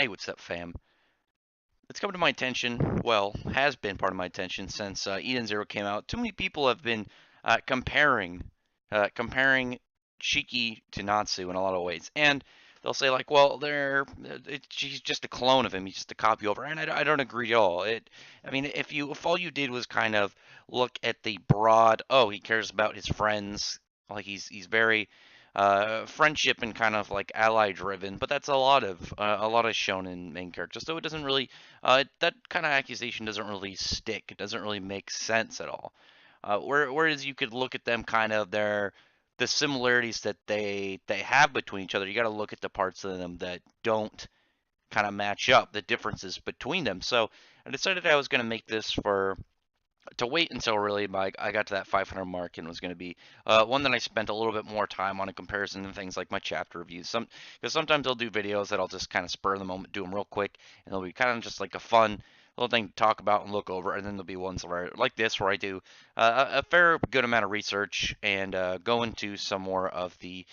Hey, what's up, fam? It's come to my attention, well, has been part of my attention since Eden Zero came out. Too many people have been comparing Shiki to Natsu in a lot of ways, and they'll say like, well, she's just a clone of him, he's just a copy over, and I don't agree at all. I mean, if all you did was kind of look at the broad, oh, he cares about his friends, like he's very friendship and kind of like ally driven, but that's a lot of shonen main characters. So it doesn't really that kind of accusation doesn't really stick. It doesn't really make sense at all. Whereas you could look at them kind of the similarities that they have between each other. You got to look at the parts of them that don't kind of match up, the differences between them. So I decided I was going to make this for to wait until really I got to that 500 mark and was going to be one that I spent a little bit more time on in comparison to things like my chapter reviews. Because sometimes I'll do videos that I'll just kind of spur of the moment, do them real quick, and they'll be kind of just like a fun little thing to talk about and look over. And then there'll be ones where like this where I do a fair good amount of research and go into some more of the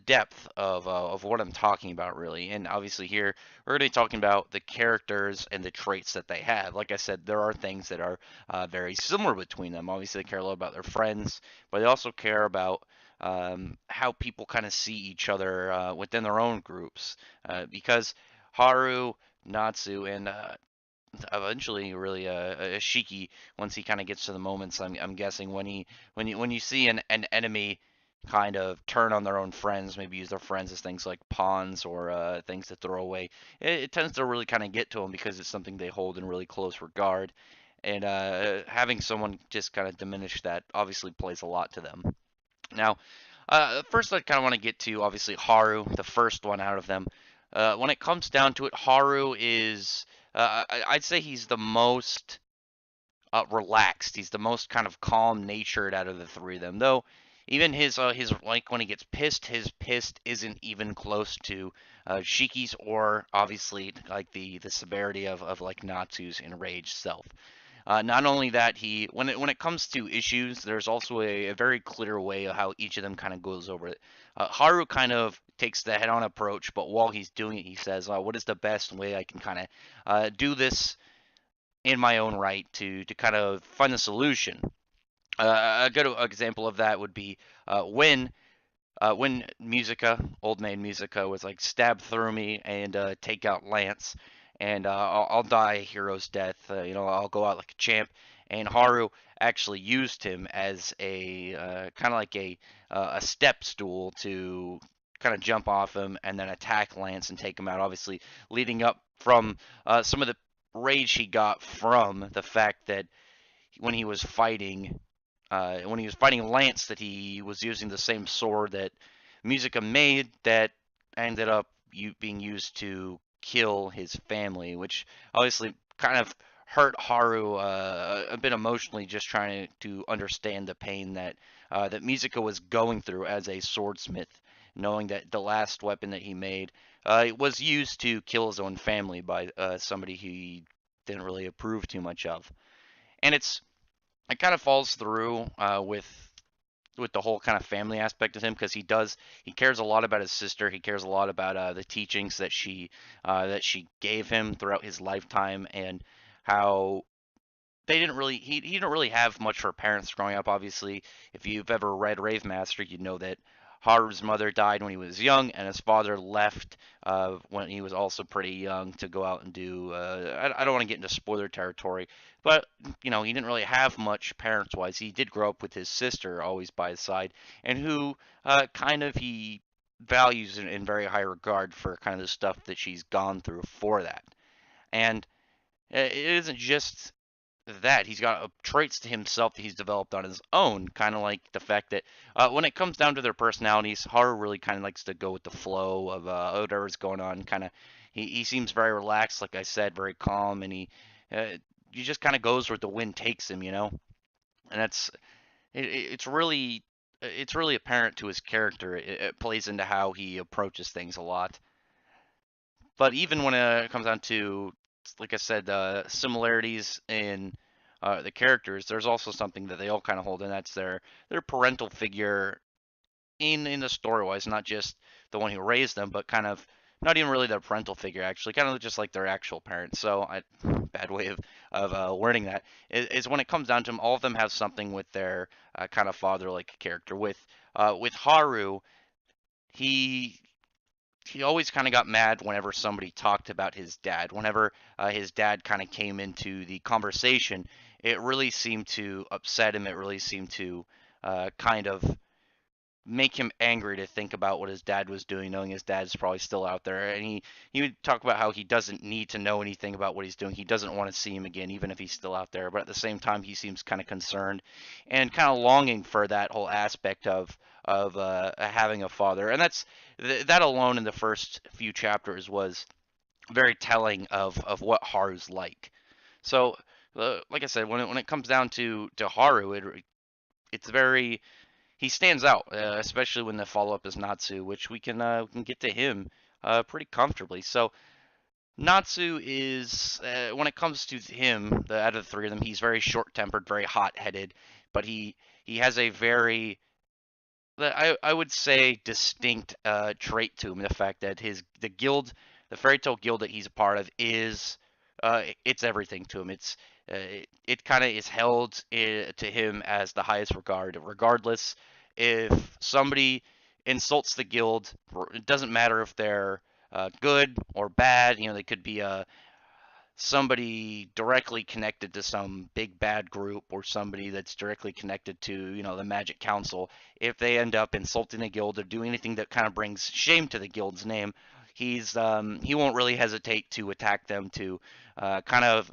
depth of what I'm talking about really. And obviously here we're going to be talking about the characters and the traits that they have. Like I said, there are things that are very similar between them. Obviously, they care a lot about their friends, but they also care about how people kind of see each other within their own groups. Because Haru, Natsu, and eventually, really, Shiki, once he kind of gets to the moments, I'm guessing when you see an enemy kind of turn on their own friends, maybe use their friends as things like pawns or things to throw away. It tends to really kind of get to them because it's something they hold in really close regard, and having someone just kind of diminish that obviously plays a lot to them. Now, first I kind of want to get to obviously Haru, the first one out of them. When it comes down to it, Haru is I'd say he's the most relaxed. He's the most kind of calm natured out of the three of them. Though even his like when he gets pissed, his pissed isn't even close to Shiki's or obviously like the severity of like Natsu's enraged self. Not only that, when it comes to issues, there's also a very clear way of how each of them kind of goes over it. Haru kind of takes the head-on approach, but while he's doing it, he says, "What is the best way I can kind of do this in my own right to kind of find a solution?" A good example of that would be when Musica, old maid Musica, was like stab through me and take out Lance, and I'll die a hero's death. I'll go out like a champ. And Haru actually used him as a kind of like a step stool to kind of jump off him and then attack Lance and take him out. Obviously, leading up from some of the rage he got from the fact that when he was fighting Lance, that he was using the same sword that Musica made that ended up being used to kill his family, which obviously kind of hurt Haru a bit emotionally, just trying to understand the pain that Musica was going through as a swordsmith, knowing that the last weapon that he made was used to kill his own family by somebody he didn't really approve too much of. And it kind of falls through with the whole kind of family aspect of him because he cares a lot about his sister. He cares a lot about the teachings that she gave him throughout his lifetime, and how they didn't really he didn't really have much for parents growing up. Obviously, if you've ever read Rave Master, you know that Haru's mother died when he was young, and his father left when he was also pretty young to go out and do. I don't want to get into spoiler territory, but he didn't really have much parents-wise. He did grow up with his sister always by his side, and who kind of he values in very high regard for kind of the stuff that she's gone through for that. And it isn't just that he's got traits to himself that he's developed on his own, kind of like the fact that when it comes down to their personalities, Haru really kind of likes to go with the flow of whatever's going on. Kind of, he seems very relaxed, like I said, very calm, and he just kind of goes where the wind takes him. And it's really apparent to his character. It plays into how he approaches things a lot. But even when it comes down to, like I said, similarities in the characters, there's also something that they all kind of hold, and that's their parental figure in the story wise, not just the one who raised them, but kind of not even really their parental figure, actually, kind of just like their actual parents. So, bad way of wording that is when it comes down to them, all of them have something with their kind of father-like character. With Haru, he he always kind of got mad whenever somebody talked about his dad. Whenever his dad kind of came into the conversation, it really seemed to upset him. It really seemed to kind of make him angry to think about what his dad was doing, knowing his dad's probably still out there. And he would talk about how he doesn't need to know anything about what he's doing. He doesn't want to see him again, even if he's still out there. But at the same time, he seems kind of concerned and kind of longing for that whole aspect of having a father. And that alone in the first few chapters was very telling of what Haru's like. So, like I said, when it comes down to Haru, it's very he stands out, especially when the follow up is Natsu, which we can get to him pretty comfortably. So Natsu is when it comes to him, out of the three of them, he's very short tempered, very hot headed, but he has a very I would say distinct trait to him. The fact that the guild, the fairy tale guild that he's a part of, is it's everything to him. It kind of is held to him as the highest regard, regardless if somebody insults the guild. It doesn't matter if they're good or bad. You know, they could be somebody directly connected to some big bad group or somebody that's directly connected to, you know, the Magic Council. If they end up insulting the guild or doing anything that kind of brings shame to the guild's name, he won't really hesitate to attack them, to kind of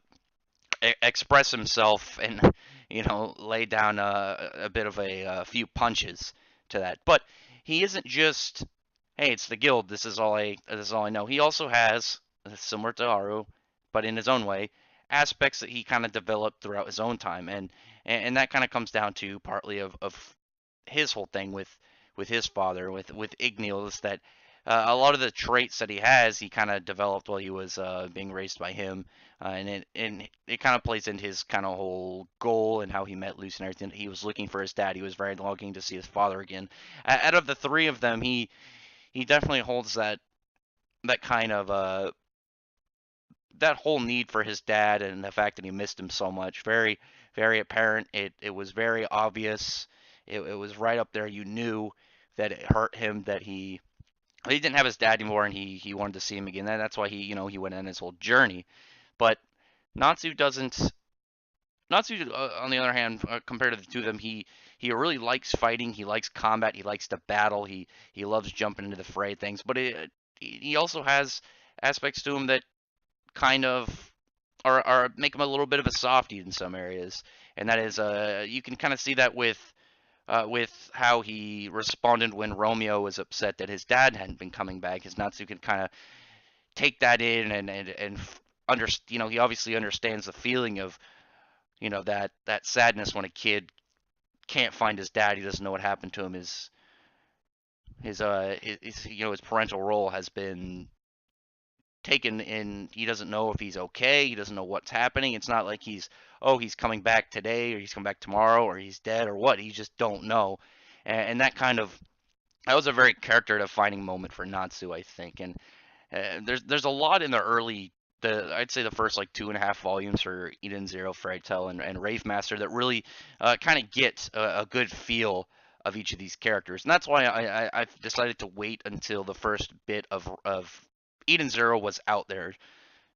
express himself and, you know, lay down a bit of a few punches to that. But he isn't just, hey, it's the guild. This is all I know. He also has, similar to Haru, but in his own way, aspects that he kind of developed throughout his own time, and that kind of comes down to partly of his whole thing with his father, with Igneel, is that a lot of the traits that he has, he kind of developed while he was being raised by him, and it kind of plays into his kind of whole goal and how he met Lucy and everything. He was looking for his dad. He was very longing to see his father again. Out of the three of them, he definitely holds that kind of that whole need for his dad, and the fact that he missed him so much, very very apparent. It was very obvious. It was right up there. You knew that it hurt him that he didn't have his dad anymore, and he wanted to see him again. That's why he went on his whole journey. But Natsu doesn't. Natsu, on the other hand, compared to the two of them, he really likes fighting. He likes combat. He likes to battle. He loves jumping into the fray things. But he also has aspects to him that kind of are make him a little bit of a softie in some areas, and that is you can kind of see that with how he responded when Romeo was upset that his dad hadn't been coming back. His Natsu can kind of take that in and under he obviously understands the feeling of that sadness when a kid can't find his dad. He doesn't know what happened to him. His parental role has been taken in. He doesn't know if he's okay. He doesn't know what's happening. It's not like he's coming back today, or he's coming back tomorrow, or he's dead, or what. He just don't know. And that was a very character defining moment for Natsu, I think. And there's a lot in I'd say the first like 2.5 volumes for Eden Zero, Fairy Tail, and Rave Master that really kind of get a good feel of each of these characters. And that's why I've decided to wait until the first bit of Eden Zero was out there.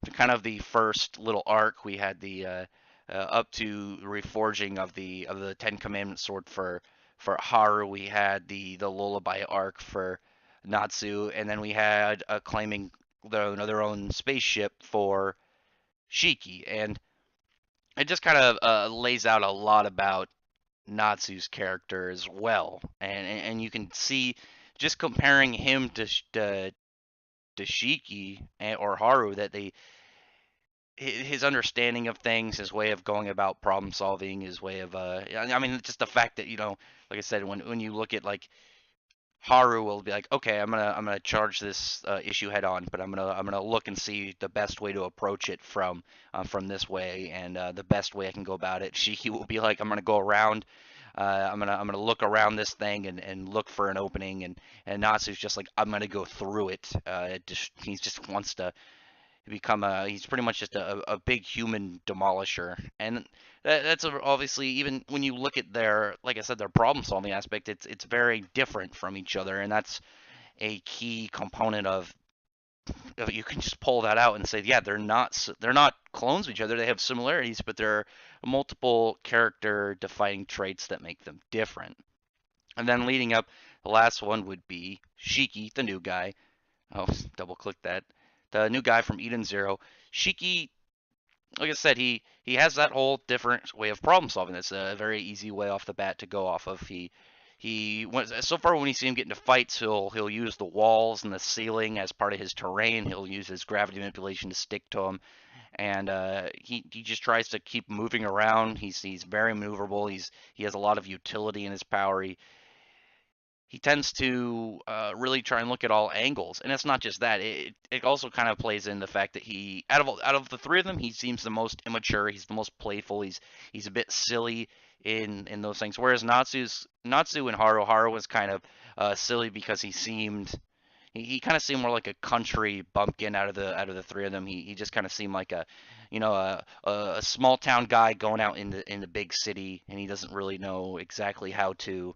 To kind of the first little arc, we had the up to reforging of the Ten Commandments sword for Haru. We had the lullaby arc for Natsu, and then we had claiming their own spaceship for Shiki, and it just kind of lays out a lot about Natsu's character as well, and you can see just comparing him to Shiki or Haru that his understanding of things, his way of going about problem solving, his way of I mean just the fact that like I said, when you look at like Haru will be like, okay, I'm gonna charge this issue head on, but I'm gonna look and see the best way to approach it from this way, and the best way I can go about it. Shiki will be like, I'm gonna go around. I'm gonna look around this thing and look for an opening, and Natsu's just like, I'm gonna go through it. He just wants to become he's pretty much just a big human demolisher, and that's obviously, even when you look at their, like I said, their problem solving aspect, it's very different from each other, and that's a key component of, you can just pull that out and say, yeah, they're not clones of each other. They have similarities, but there are multiple character defining traits that make them different. And then leading up, the last one would be Shiki, the new guy. Oh, double click that. The new guy from Eden Zero. Shiki, like I said, he has that whole different way of problem solving. That's a very easy way off the bat to go off of. He so far, when you see him get into fights, he'll use the walls and the ceiling as part of his terrain. He'll use his gravity manipulation to stick to him, and he just tries to keep moving around. He's very maneuverable. He has a lot of utility in his power. He tends to really try and look at all angles, and it's not just that. It also kind of plays in the fact that he, out of the three of them, he seems the most immature. He's the most playful. He's a bit silly in those things. Whereas Natsu and Haru was kind of silly because he kind of seemed more like a country bumpkin out of the three of them. He just kind of seemed like a small town guy going out in the big city, and he doesn't really know exactly how to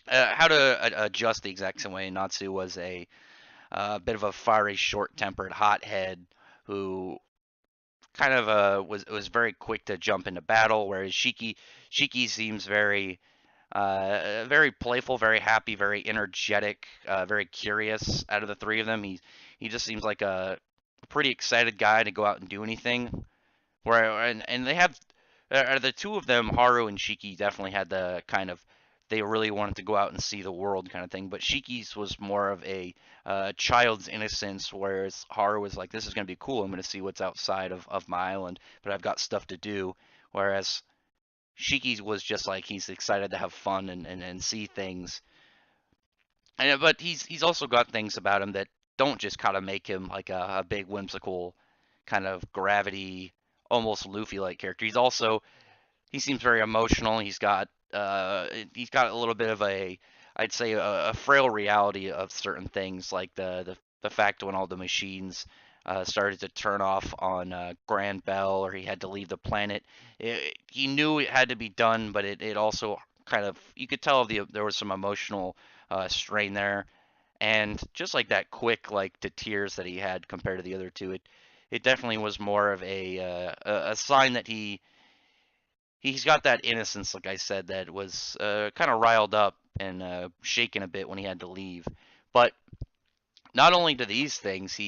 adjust the exact same way. Natsu was a bit of a fiery, short-tempered hothead who kind of was very quick to jump into battle, whereas Shiki seems very playful, very happy, very energetic, very curious. Out of the three of them, he just seems like a pretty excited guy to go out and do anything. And they have, the two of them, Haru and Shiki, definitely had the kind of, they really wanted to go out and see the world kind of thing. But Shiki's was more of a child's innocence, whereas Haru was like, this is going to be cool. I'm going to see what's outside of my island, but I've got stuff to do. Whereas Shiki's was just like, he's excited to have fun and see things. But he's also got things about him that don't just kind of make him like a big whimsical kind of gravity, almost Luffy-like character. He seems very emotional. He's got a little bit of I'd say a frail reality of certain things, like the fact when all the machines started to turn off on Granbell, or he had to leave the planet. He knew it had to be done, but it also kind of, you could tell there was some emotional strain there, and just like that quick like to tears that he had compared to the other two, it definitely was more of a sign that he's got that innocence, like I said, that was kind of riled up and shaken a bit when he had to leave. But not only do these things,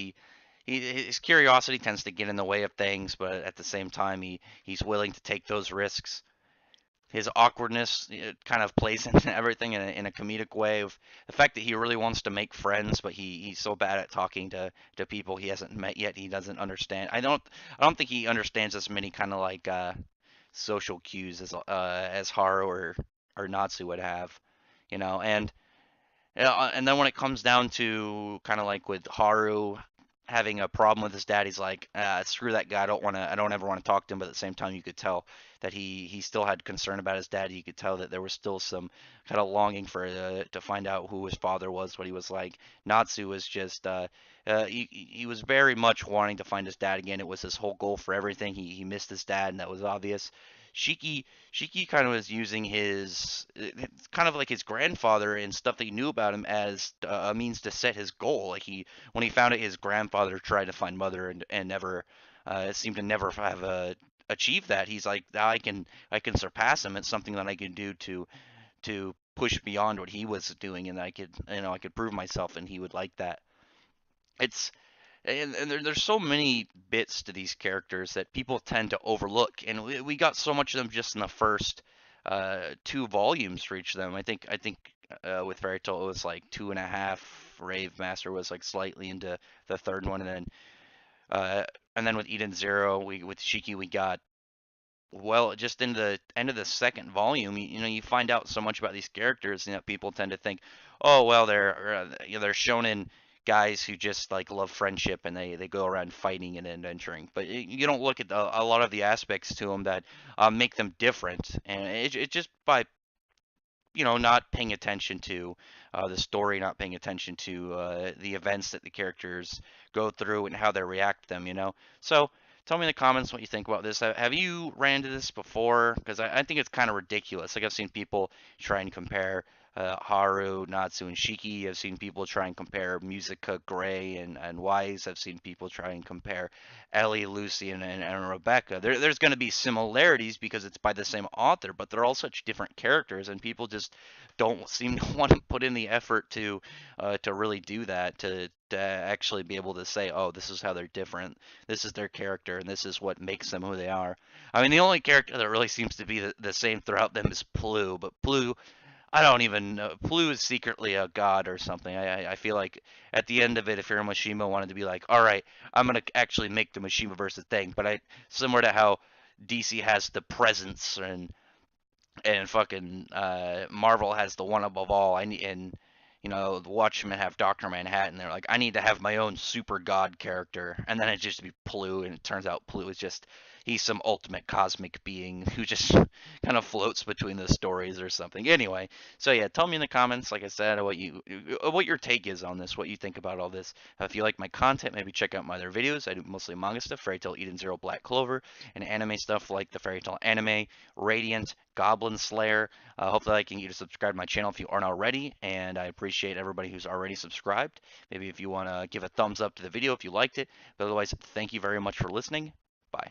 his curiosity tends to get in the way of things, but at the same time, he's willing to take those risks. His awkwardness, it kind of plays into everything in a comedic way. Of the fact that he really wants to make friends, but he's so bad at talking to people he hasn't met yet, he doesn't understand. I don't think he understands as many kind of like social cues as Haru or Natsu would have, and and then when it comes down to kind of like with Haru having a problem with his dad, he's like, screw that guy. I don't ever want to talk to him. But at the same time, you could tell that he still had concern about his dad. You could tell that there was still some kind of longing for to find out who his father was, what he was like. Natsu was just he was very much wanting to find his dad again. It was his whole goal for everything. He missed his dad, and that was obvious. Shiki kind of was using it's kind of like his grandfather and stuff that he knew about him as a means to set his goal. Like when he found out his grandfather tried to find mother and never seemed to never have achieved that, he's like, I can surpass him. It's something that I can do to push beyond what he was doing, and I could prove myself, and he would like that. It's and there's so many bits to these characters that people tend to overlook, and we got so much of them just in the first two volumes for each of them. I think with Fairy Tail it was like two and a half. Rave Master was like slightly into the third one, uh, and then with Eden Zero, with Shiki we got, well, just in the end of the second volume, you find out so much about these characters, people tend to think, oh well, they're shonen guys who just like love friendship, and they go around fighting and adventuring, but you don't look at a lot of the aspects to them that make them different, and it just by not paying attention to the story, not paying attention to the events that the characters go through and how they react to them. So tell me in the comments what you think about this. Have you ran into this before? Because I think it's kind of ridiculous. Like I've seen people try and compare Haru, Natsu, and Shiki. I've seen people try and compare Musica, Gray, and Wise. I've seen people try and compare Ellie, Lucy, and Rebecca. There's going to be similarities because it's by the same author, but they're all such different characters, and people just don't seem to want to put in the effort to really do that, to actually be able to say, oh, this is how they're different, this is their character, and this is what makes them who they are. I mean, the only character that really seems to be the same throughout them is Plu, but Plu, I don't even know. Plu is secretly a god or something. I feel like at the end of it, if Mishima wanted to be like, all right, I'm gonna actually make the Mishima versus thing, but similar to how DC has the presence and fucking Marvel has the one above all. I need and the Watchmen have Doctor Manhattan. They're like, I need to have my own super god character, and then it just be Plu, and it turns out Plu is just he's some ultimate cosmic being who just kind of floats between the stories or something. Anyway, so yeah, tell me in the comments, like I said, what your take is on this, what you think about all this. If you like my content, maybe check out my other videos. I do mostly manga stuff, Fairy Tail Eden Zero, Black Clover, and anime stuff like the Fairy Tail anime, Radiant, Goblin Slayer. Hopefully I can get you to subscribe to my channel if you aren't already, and I appreciate everybody who's already subscribed. Maybe if you want to give a thumbs up to the video if you liked it. But otherwise, thank you very much for listening. Bye.